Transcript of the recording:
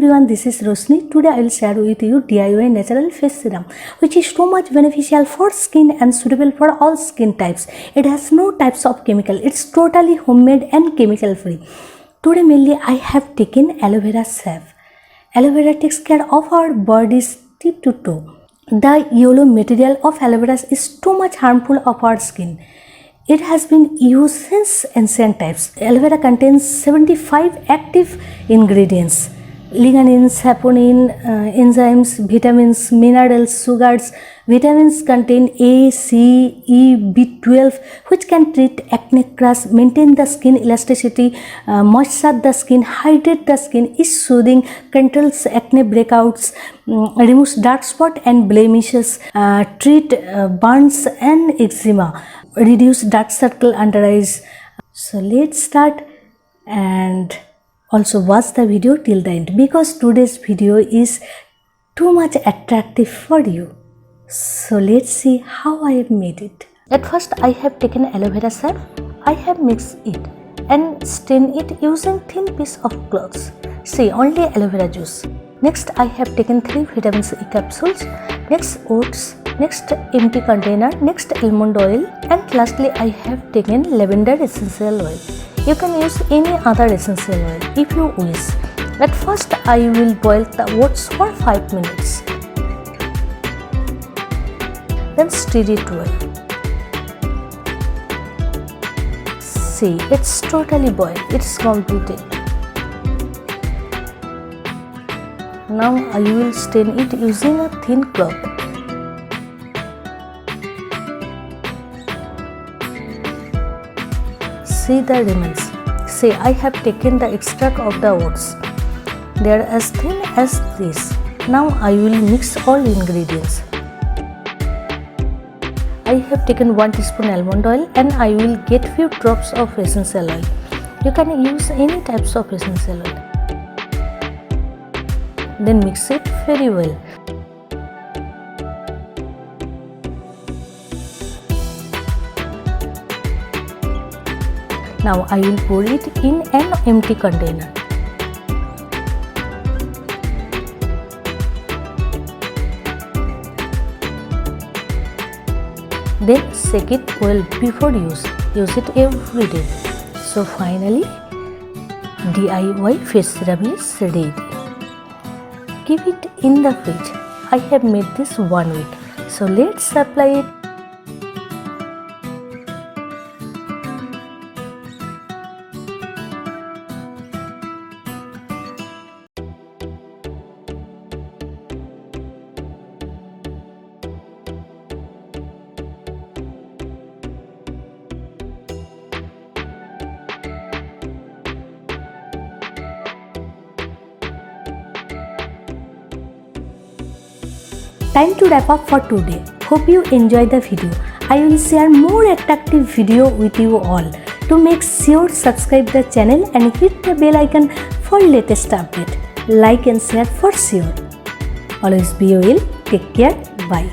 everyone, this is Rosni. Today I will share with you DIY natural face serum, which is so much beneficial for skin and suitable for all skin types. It has no types of chemical. It's totally homemade and chemical free. Today mainly I have taken aloe vera sap. Aloe vera takes care of our bodies tip to toe. The yellow material of aloe vera is too much harmful of our skin. It has been used since ancient times. Aloe vera contains 75 active ingredients: lignin, saponin, enzymes, vitamins, minerals, sugars. Vitamins contain A, C, E, B12, which can treat acne rash, maintain the skin elasticity, moisture the skin, hydrate the skin, is soothing, controls acne breakouts, removes dark spot and blemishes, treat burns and eczema, reduce dark circle under eyes. So let's start and also watch the video till the end, because today's video is too much attractive for you. So let's see how I have made it. At first I have taken aloe vera sap. I have mixed it and strained it using thin piece of cloth. See, only aloe vera juice. Next I have taken 3 vitamin C capsules. Next oats. Next empty container. Next almond oil, and lastly I have taken lavender essential oil. You can use any other essential oil if you wish. At first I will boil the oats for 5 minutes. Then stir it well. See, it's totally boiled. It's completed. Now I will stain it using a thin cloth. See the remains. See, I have taken the extract of the oats. They are as thin as this. Now I will mix all ingredients. I have taken 1 teaspoon almond oil and I will get few drops of essential oil. You can use any types of essential oil. Then mix it very well. Now I will pour it in an empty container. Then shake it well before use. Use it every day. So finally, DIY face serum is ready. Keep it in the fridge. I have made this 1 week. So let's apply it. Time to wrap up for today. Hope you enjoyed the video. I will share more attractive video with you all. To make sure, subscribe the channel and hit the bell icon for latest update. Like and share for sure. Always be well. Take care. Bye.